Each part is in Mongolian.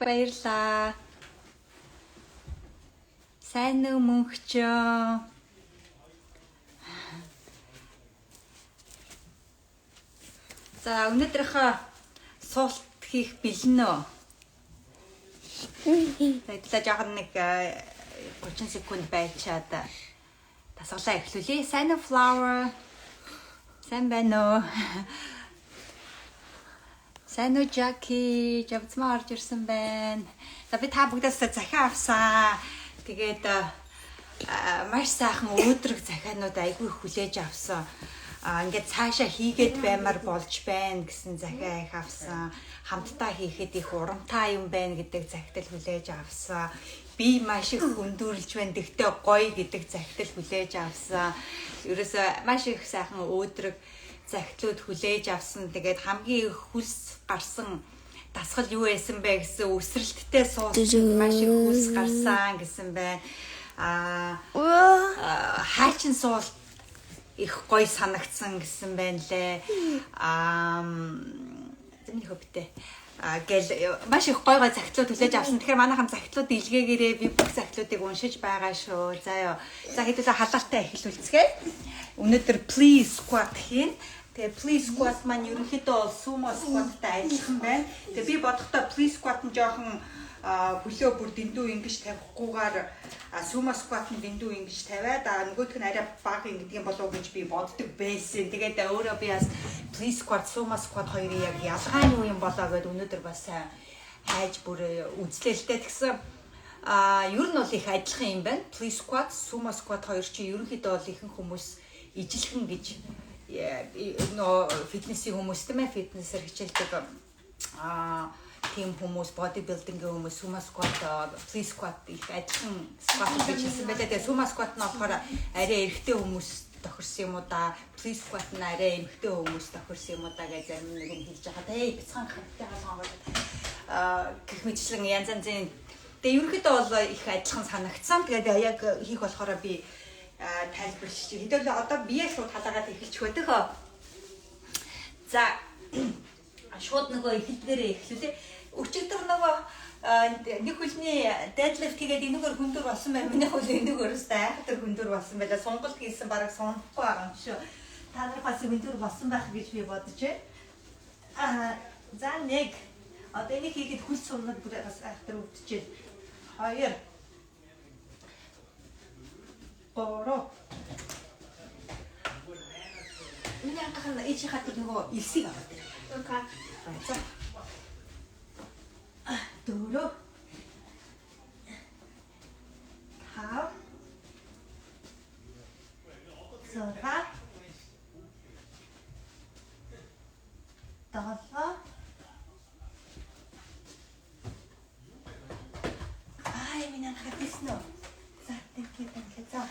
баярлаа. Сайн уу мөнхчөө? За өнөөдрийнхөө суулт хийх бэлэн үү? Тэглээ жоохон нэг 30 секунд байчаад тасгалаа эхлүүлье. Сайн уу flower? Сайн байна уу? Сайн уу Jackie? Жавцмаа орж ирсэн байна. За би та бүгдээс захиа авсан. Тэгээд маш сайхан өөдрөг захианууд айгүй хүлээж авсан. Ингээд цаашаа хийгээд баймаар болж байна гэсэн захиа их авсан. Хамтдаа хийхэд их урамтай юм байна гэдэг захидал хүлээж авсан. Би маш их хүндүрлж байна. Тэгтээ гоё гэдэг захидал хүлээж авсан. Ерөөсөө маш их сайхан өөдрөг захидлууд хүлээж авсан. Тэгээд хамгийн их хүлс гарсан дасгал юу байсан бэ гэсэн өсрэлттэй суусан маш их хүлс гарсан гэсэн байна. Хайчин суул их гоё санагдсан гэсэн байна лээ. Зэмний хөвтэй. Гэл маш их гоё захидлууд хүлээж авсан. Тэгэхээр манайхан захидлууд илгээгээрээ би бүх захидлуудыг уншиж байгаа шүү. За ёо. За хэдүүлээ халаалтай эхлүүлцгээе. Өнөөдөр please squat хийн. Тэгээ please squat маань ерөнхийдөө бол sumo squat-тай адилхан байна. Тэгээ би бодохдоо please squat нь жоохон хөлөө бүр дэндүү ингэж тавихгүйгээр sumo squat нь дэндүү ингэж тавиад нөгөөх нь арай бага ингэдэг юм болов уу гэж би боддог байсан. Тэгээд өөрөө би бас please squat, sumo squat хоёрын яг ялгаа нь юу юм болоо гэдээ өнөөдөр бас хайж бүр үзлээлтэй тэгсэн. Ер нь бол их адилхан юм байна. Please squat, sumo squat хоёр чи ерөнхийдөө бол ихэнх хүмүүс ижилхэн гэж фитнесийн хүмүүс тийм ээ фитнесээр хичээлдэг тийм хүмүүс бодибилдингийн хүмүүс sumo squat, please squat их адилхан squat гэж хэлсэн байлаа. Тэгээ sumo squat нь болохоор арай эрэгтэй хүмүүс тохирсон юм уу да. Please squat нь арай эмэгтэй хүмүүс тохирсон юм уу да гэж зарим нэг юм хэлж байгаа. Тэгээ бяцхан хаттай болгоод гэх мэтчлэн янз янзын тэгээ ерөнхийдөө бол их адилхан санагдсан. Тэгээд яг хийх болохоор би тайлбарлаж чи хэдүүлээ одоо бие шууд халаагаад эхэлчих байдаг хөө. За шууд нөгөө эхлэлдээрээ эхлүүлээ. Өчигдөр нөгөө нэг хөлний deadlift хийгээд энэгээр хүндүр болсон байна. Миний хөл энэгээр өстэй айхтар хүндүр болсон байлаа. Сонголт хийсэн бараг сонхгүй байгаа юм шүү. Та нар бас хүндүр болсон байх гэж би бодож байна. За нэг одоо энийг хийгээд хөлс сунаад бүр бас айхтар өвдөж байна. 2 3 Миний анхаан ичи хатад нөгөө илсийг аваад ирээ. Окей. За. 4 5 6 7 Ай миний анхаад диснэ. За тэгэх юм за.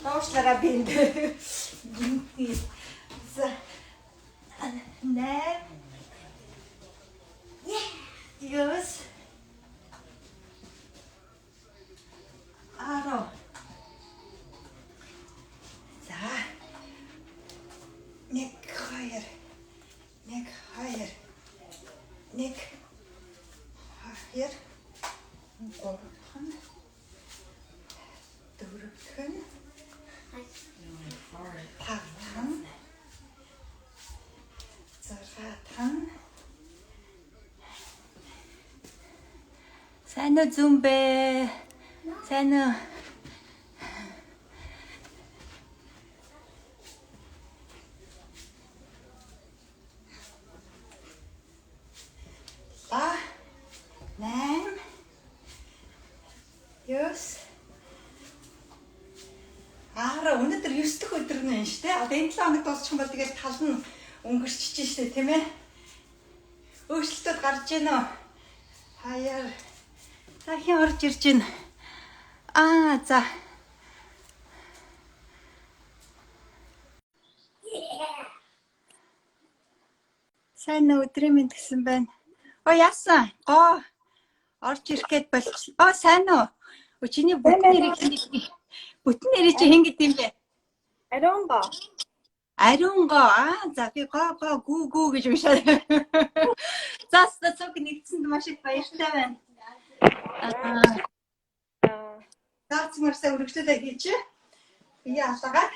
Тоошлага бинд. Гинти. За. Не. Yes. Аро. За. Нэг хоёр. Нэг хоёр. Нэг хоёр. Гурван. Дөрвөн. Таван. Заргатан. Сайн уу зумбэ? Сайн уу? Ба. 8. Ёс. Өнөөдөр 9 дахь өдөр нь шүү дээ. Одоо энэ 7 хоног дуусчих юм бол тэгээд тал нь өнгөрчихж шүү дээ, тийм ээ. Өөрчлөлтүүд гарч ийнө. Хаяа. За хин орж ирж байна. За. Сайн өдрийн мэнд гэсэн байна. Яасан? Орж ирэхэд болчихлоо. Сайн уу? Чиний бүтэн нэрийг чи хэн гэдэг юм бэ? Аронго. Ариун гоо. За би гоо гүү гэж уншаад. За цог нэгдсэнд маш их баяртай байна. Заацмарсаа өргөжлөлөө хийчихэ. Би алаагаад.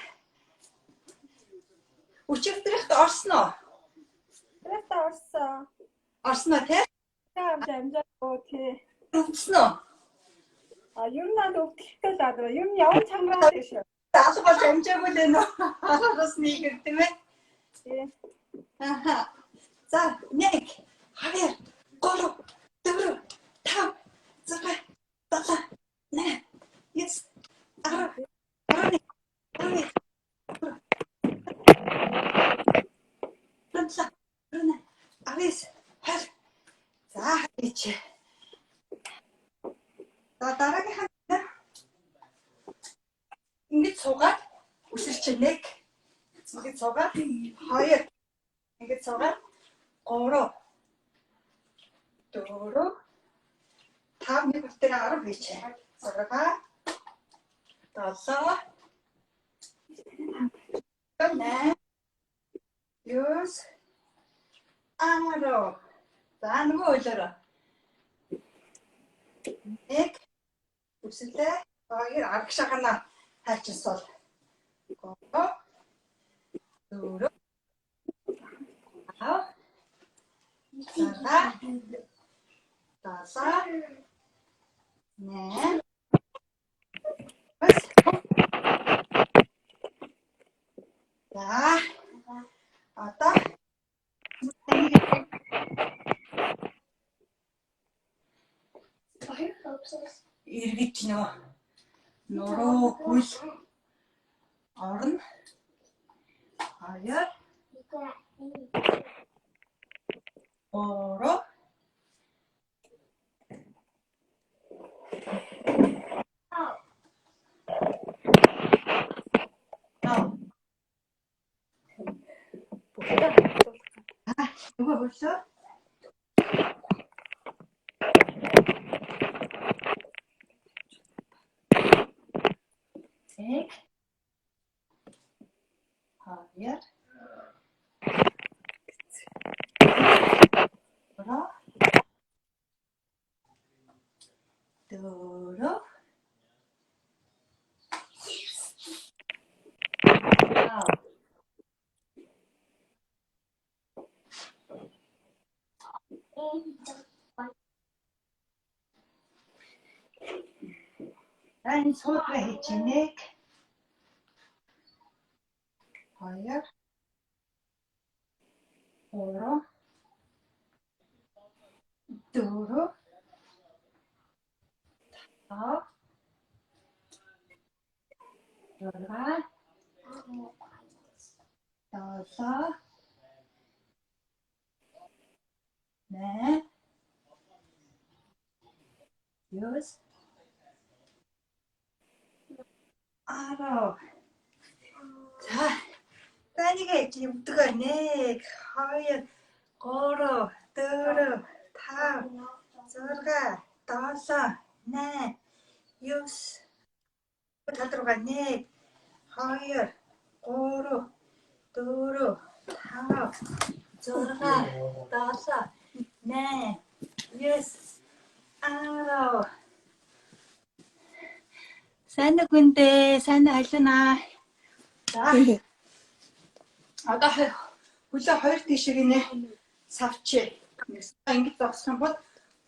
Өчигдрихт орсноо. Орсноо тий? Өвдснөө. Юм надад өвдөлттэй л аа. Юм явж чангараад гэж. Заалгаж амжаагүй л нөө. Агаас нэг тийм ээ. Аха. За 1 2 3 4 5 6 7 8 Yes. За хийч. За дараагийн ингэж суугаад үсэрч 1 ингэж суугаад 2 ингэж суугаад 3 4 5 нэг бүтээр 10 хийч. 6 7 8 9 10. За нөгөө ойлороо. 1 үсэлээ 2 аргашаганаа хайчсал. 4 За одоо эргэж нуруу хөл орно. 2 3 Нөгөө болоо. Тэг. Хаяр. Бара. Дөрө. Энэ суугаа хийчихнэ. 2 3 4 5 6 7 8 9 10. За таныг явдаг 1 2 3 4 5 6 7 8 9 тадруугаа 1 2 3 4 5 6 7 8 9 10. Сайн гүндээ сайн хайлнаа. За. Одоо хөлөө 2 тишээ гинэ савчээ. Ингэж зогсох юм бол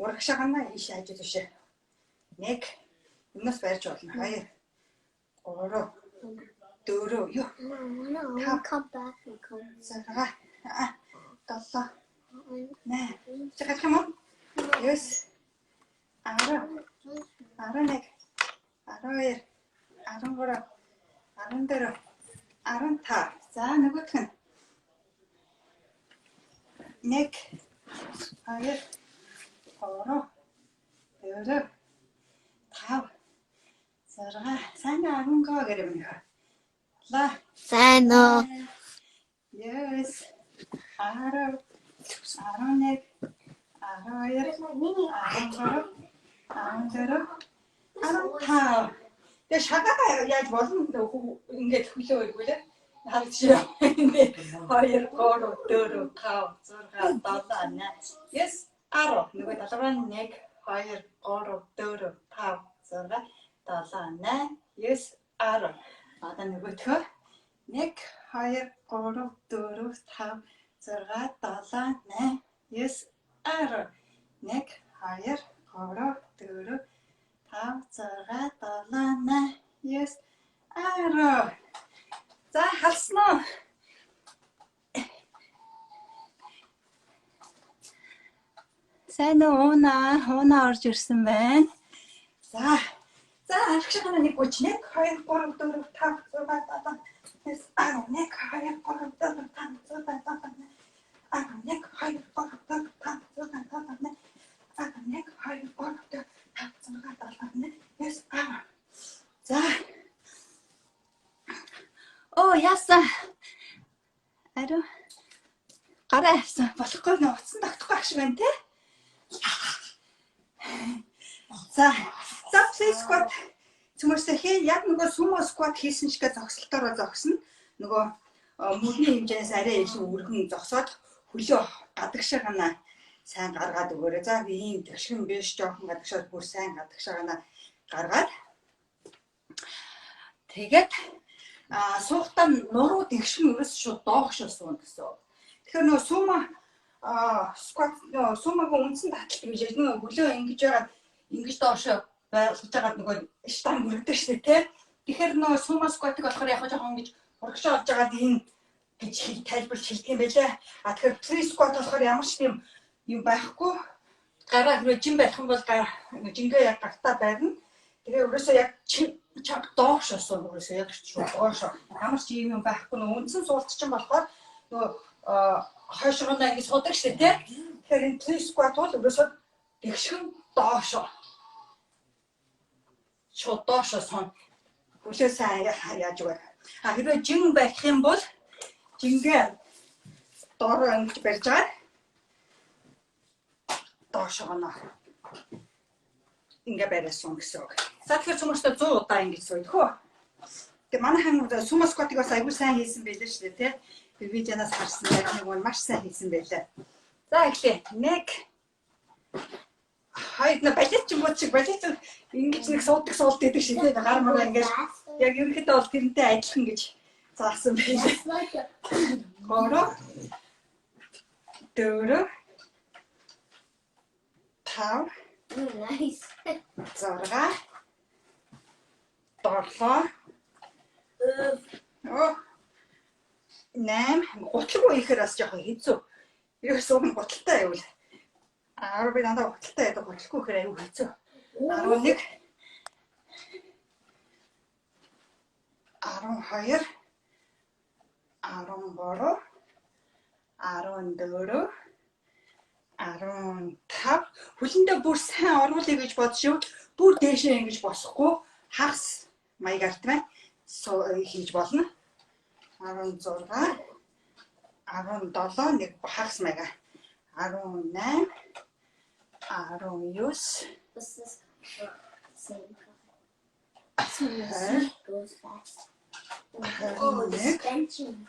урагшааганаа ийш ажиж өшөө. 1 өмнөөс барьж болно. 2 3 4 юу. Come back and come. 7 8 Чаках юм уу? Yes. 10 11 12 13 14 15. За нөгөөх нь 1 2 3 4 5 6 сайн 10 гоо гэрэг юм. Ла. Сайн уу. Yes. 10 11 12 13 15. Тэгээ шагаа яаж болно ингээд хөлөө өгвөл Харж байна. 1 2 3 4 5 6 7 8 9 10. Нөгөө далавраа 1 2 3 4 5 6 7 8 9 10. Одоо нөгөөхөө 1 2 3 4 5 6 7 8 9 10. 1 2 3 4 5 6 7 8 9 10. За халсан уу? Сайн уу уунаа орж ирсэн байна. За арчхана нэг гоч 1 2 3 4 5 6 7 1 2 3 4 5 6 7 1 2 3 4 5 6 7 1 2 3 4 5 6 7 За. Оо яасан. Ариу. Гараа авсан. Болохгүй нөө утсан тогтохгүй ах шиг байна те. За please squat. Цөмөрсө хээ яг нөгөө sumo squat хийсэн шиг зогсолтоор зогсно. Нөгөө мөрний хэмжээс арай илүү өргөн зогсоод хөлөө гадагшаагана сайн гаргаад өгөөрэй. За би ийм тэгшгэн биш жоохон гадагшаад бүр сайн гадагшаагана гаргаад. Тэгээд суугатаа нуруу тэгшгэн өрөөс шууд доогшоо суун гэсэн. Тэгэхээр нөгөө sumo squat сумагийн үндсэн таталт гэж нөгөө хөлөө ингэж байгаа ингэж доошоо байлгаж байгаа нөгөө штанг өргөдөг шүү дээ тий. Тэгэхээр нөгөө sumo squat-ыг болохоор яг жоохон ингэж урагшаа олж байгаа энэ гэж тайлбарлаж хэлдэг юм байлаа. Тэгэхээр free squat болохоор ямар ч тийм юм байхгүй. Гараа хэрэг жим байх юм бол жингээ яг гартаа байрна. Тэгэхээр өрөөсөө яг чаг доошоо суун өрөөсөө яг доошоо ямар ч юм байхгүй. Нөгөө үндсэн суулт чинь болохоор нөгөө хойшроонаа ингэ судаг шүү дээ тий. Тэгэхээр энэ free squat бол өрөөсөө тэгшгэн доошоо. Шууд доошоо сон. Хөлөө сайн яаж вэ? Хэрвээ жин байх юм бол жингээ доороо ингэж барьж байгаа. Доошоо наа. Ингээ барьсан гэсэн үг. За тэгэхээр цөмөртөө 100 удаа ингэж суух хөө. Тэгээ манай хамт sumo squat-ыг бас аягүй сайн хийсэн байлээ шүү дээ тий. Би видеоноос харсан яг нэг нь маш сайн хийсэн байлаа. За эхлэе. 1 хайд на балет ч юм уу чиг балет ингэж нэг суудаг суулт гэдэг шиг тий гар мөрөө ингэж яг ерөнхийдөө бол тэрнтэй адилхан гэж заасан байлаа. 3 4 5 Nice. 6 7 8 гутлгүй ихээр бас жоохон хэцүү. Юу сууг гуталтай байвал. Би дандаа гуталтай байдаг гутлгүй ихээр аюу хэцүү. 11 12 13 14 15 хөлөндөө бүр сайн оруулъя гэж бодшив. Бүр дээшээ ингэж босохгүй хагас маягаар тийм ээ хийж болно. 16 17 нэг хагас маягаар 18 19 This is same color. Goes fast. Oh, the extension.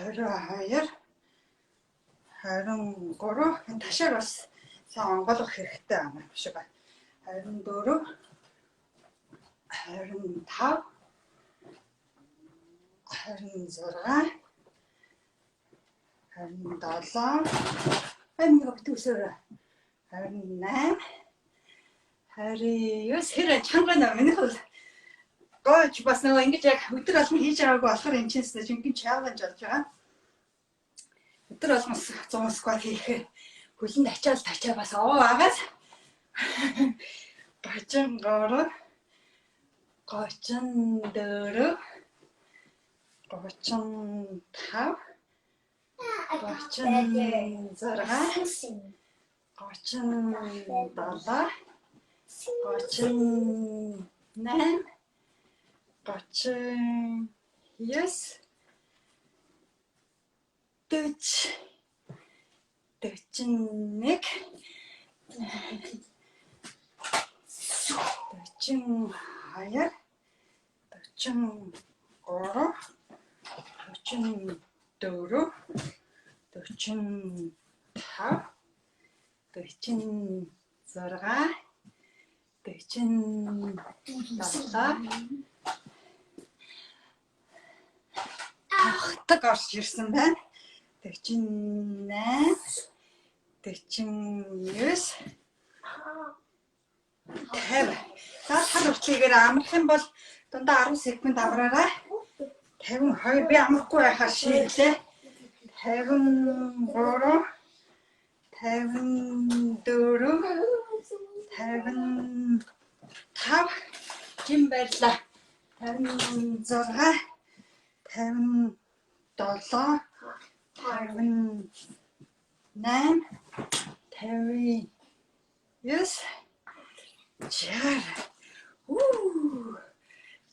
22 23 ташаар бас сайн онгойлгох хэрэгтэй юм шиг байна. 24 25 26 27 энэ битүүсээр 28 29 хэрэг чанга нэ миний хөл гооч бас нөгөө ингэж яг өдөр алган хийж байгаагүй болохоор энэ чинь жинхэнэ чаленж болж байгаа. Өдөр алган 100 squat хийхээр хөлөнд ачаал бас агаас 33 34 35 41 42 3 44 45 46 47 таг орж ирсэн байна. 48 49 50. За тал уртлыгээр амрах юм бол дундаа 10 секунд амраарай. 52 би амрахгүй байхаар шийдлээ. 53 54 55 жим байрлаа. 56 57 58 59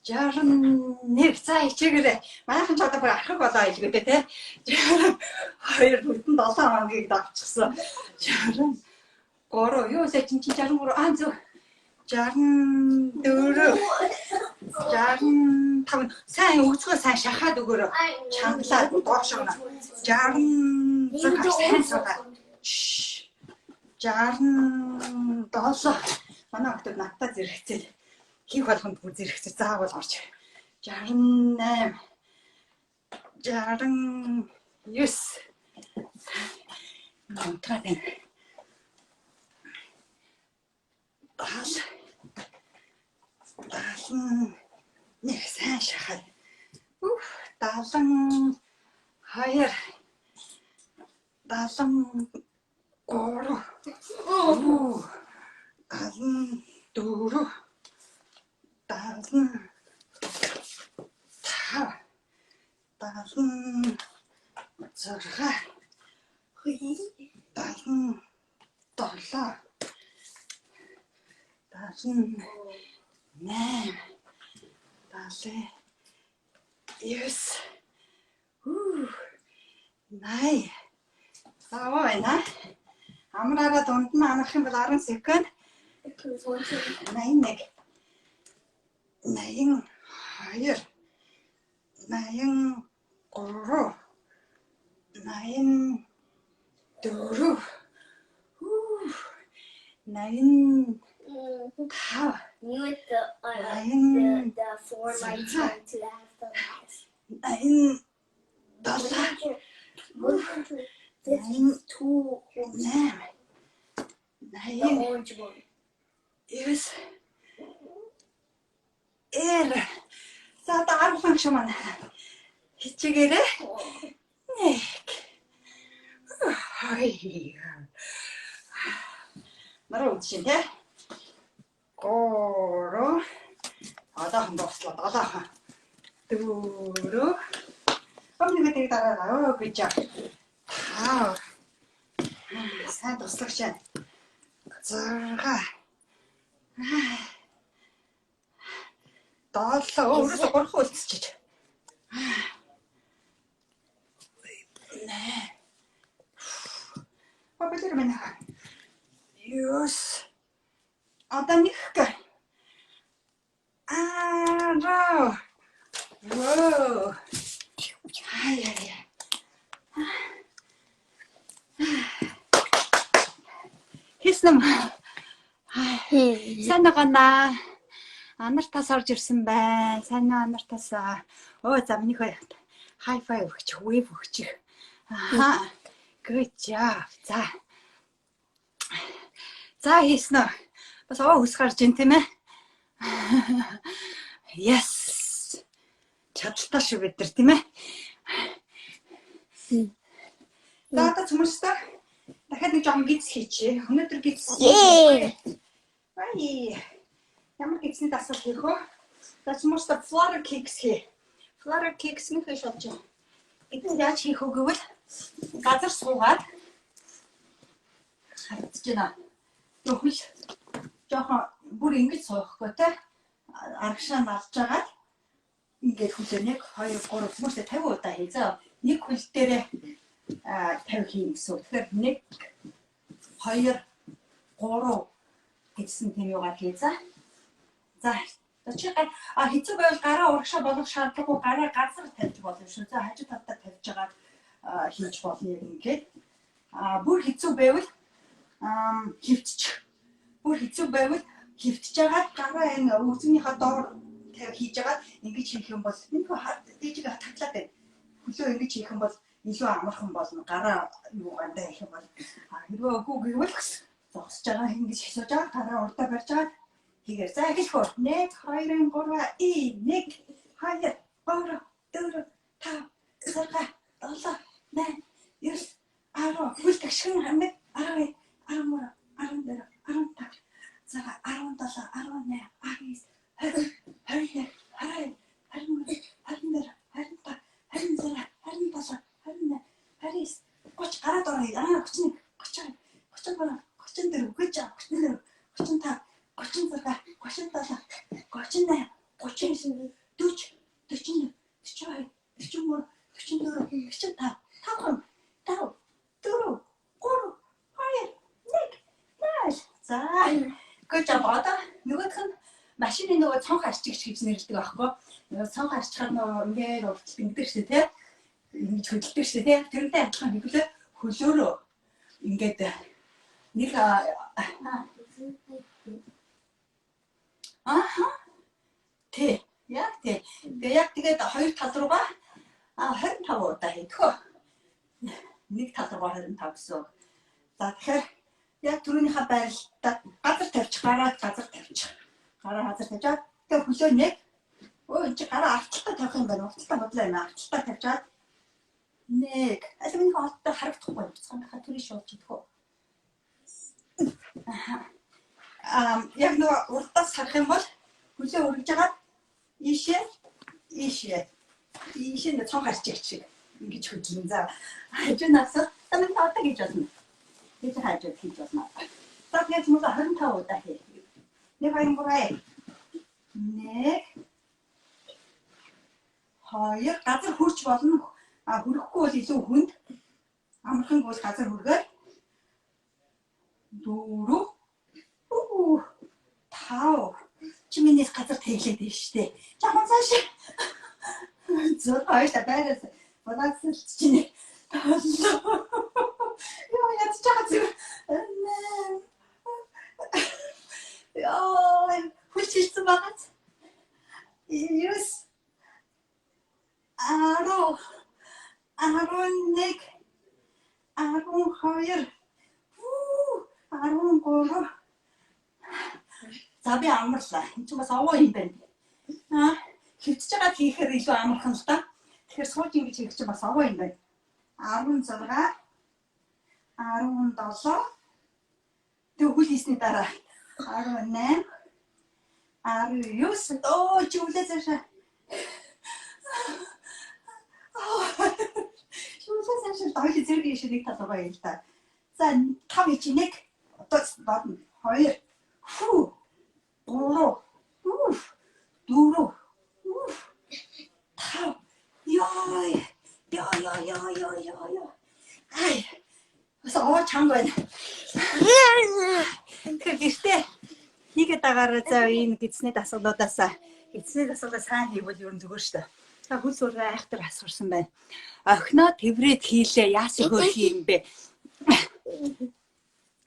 61 за хичээгээрэй. Манайхан ч одоо бүр архаг болоо илгээдэ те. 62 бүтэн 7 хоногийг давчихсан. 63 юу вэ чинь 63 зөв 64 65 сайн өгцгөө сайн шахаад өгөөрэй. Чангалаад доош өгнө. 66 сайн суугаа. 67 манай хүмүүс надтай зэрэгцээ. Хийх болгонд бүр зэрэгцээ заавал орж. 68 69 Монтраад байна. 71 сайн шахаад. 72 Най. Аваа амраараа дунд нь амрах юм бол 10 секунд. 81 82 83 94 95 You with the four lights to have the last. 52 the orange one. Yes. За дараа функшн маань хичээгээрэй. Нэг. Мараа үдшин те. 3 одоохон дуслаа 7 4 Өмнөдөө дараа гэж сайн туслагч. 6 өөрөөсөө горхон үлдчихэж. Папалэр мэнэ. Юус. Одоо нэг. Роо. Воо. Ай. Хийсэн юм. Сайн байгаа. Анартаас орж ирсэн бай. Сайн анартаас. Өө за минийх хай-фай өгч, вэв өгч. Good job. За хийсэн үү? Бас ус гарч ин тийм ээ. Yes. Чадaltaа шүү бид нар тийм ээ. За одоо цөмөрсдөө дахиад нэг жоохон гиз хийчихье. Өнөөдөр гиз. Ямар гизний дасгал хийх вэ? За цөмөрсдөө flutter kicks хий. Flutter kicks нэг хийж болж байна. Энд яаж хийх вэ гэвэл газар суугаад харагдаж байна. Жоохон бүр ингэж суухгүй те. Аргашаа малж агаад ингээд хүлээ 1 2 3 хүмүүсээ 50 удаа хийзээ. Нэг хөл дээрээ 50 хийн гэсэн. Тэгэхээр 1 2 3 гэсэн тийм юугаар хийзээ. За Чи хэцүү байвал гараа урагшаа болох шаардлагагүй гараа газар тавьж болно шүү. За хажуу талдаа тавьж байгаа хийж болно яг ингээд. Бүр хэцүү байвал хөвчих. Бүр хэцүү байвал хөвтж байгаа гараа энэ үзмийнхаа доор хийж байгаа ингэж хийх юм бол энэ дижиг таглаад байна. Хөлөө ингэж хийх юм бол илүү амархан болно. Гараа юу гандаа хийх юм бол хэрвээ үгүй гэвэл зогсож байгаа ингэж хийсэж байгаа гараа урдаа барьж байгаа хийгээр. За эхлэхгүй 1 2 3 1 2 3 4 5 6 7 8 9 10 11 хөл тагшин хамаг 12 13 14 15 за 17 18 19 20 21 22 23 24 25 26 27 28 29 30 гараад орё. 31 32 33 34 34 35 36 37 38 39 40 41 42 43 44 45 5 4 3 2 1 за гэж бодоо нөгөөх нь машины нөгөө цонх арчигч гэж нэрлэдэг байхгүй. Нөгөө цонх арчхаар нөгөө ингээд урдтал ингэдэг шүү дээ, ингэж хөдөлдөг шүү дээ. Тэрнтэй адилхан хэвлээ хөлөөрөө ингээд нэг Тэ. Яг тэ. Тэгээ яг тэгээд хоёр тал руугаа 25 удаа хийдгөө. Нэг тал руугаа 25 гэсэн. За тэгэхээр яг түрүүнийхээ байралтаа газар тавьчих, гараад газар тавьчих. Гараа газар тавьчаад тэгээ хөлөө нэг энэ чи гараа арталтаа тавих юм байна. Арталтаа бодлоо юм. Арталтаа тавьчаад нэг аль минийх олдтой харагдахгүй цаанахаа түрий шуулж идэггүй. Яг нөгөө урдаас харах юм бол хөлөө өргөж агаад ийшээ нэг цонх арчигч шиг ингэж хөдлөн. За хажуунаас тамиг одоо гэж болно. Гэж хажууд хийж болно. За тэгээд мөн 25 удаа хий. 1 2 3 1 2 газар хурч болно. Хүрэхгүй бол илүү хүнд. Амархан бол газар хүргээд 4 5 чи минийс газар тэглээд байна шүү дээ. Жахан цааш. Зөө хоёрт байраас бодсон чинь. Яа яц чагац. Яа хүчтэй багц. Юус. Аро 11 12 13 За би амарлаа. Энд ч бас овоо юм байна. Хөвтж байгаа хийхээр илүү амархан л да. Тэгэхээр сууж ингэж хийх чинь бас овоо юм байна. 16 17 тэг хөл хийсний дараа 18 19 оо чи үлээ цаашаа. Шүүсээс ашиг дайли зэрэг ийшээ нэг тал байгаа юм л да. За 5 чи 1 одоо бодно 2 фу 3 4 5 ёо ай соо чанга байна. Тэгэхээр гэртээ хийгээд байгаараа за энэ гидсний дасгалуудаас сайн хийвэл ер нь зүгээр шүү дээ. За хөл сураа айхтар асуурсан байна. Охиноо тэврээд хийлээ яасан хөр хийм бэ?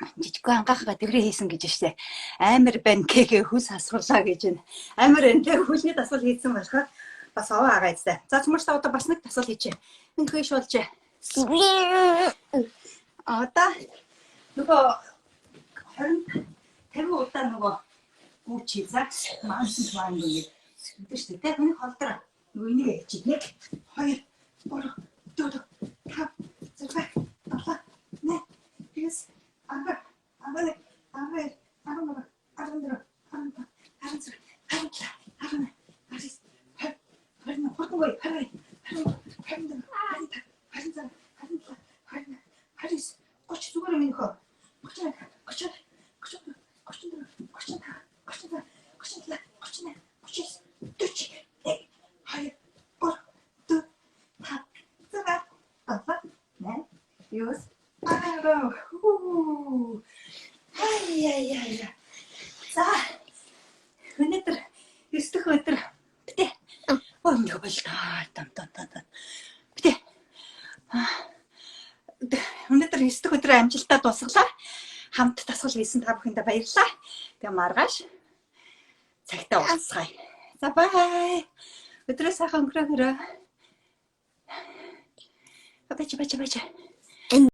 Жижиггүй ангаахаа тэврээ хийсэн гэж штэ. Амар байна гэгээ хүс асуулаа гэж байна. Амар энэ тэг хөлний дасгал хийсэн болохоор бас овоо агаа изтэй. За цумарч та одоо бас нэг дасгал хийчээ. Нэг хөөш болж. Одоо нөгөө 50 удаа нөгөө гүүч хийзаа мансан маань ингэ гэдэг штэ. Тэг хүний холдроо нөгөө энийг хийж 1 2 3 4 5 6 7 8 За өнөөдөр 9 9 дэх өдөр битээ. Өнөө боллоо. Тан. Битээ. Өнөөдөр 9 дэх өдрөө амжилттай дуусгалаа. Хамт тасгал хийсэн та бүхэндээ баярлалаа. Тэгээ маргааш цагтаа уулзцгаая. За бай. Өдрөө сайхан өнгөрөөрэй. Бача.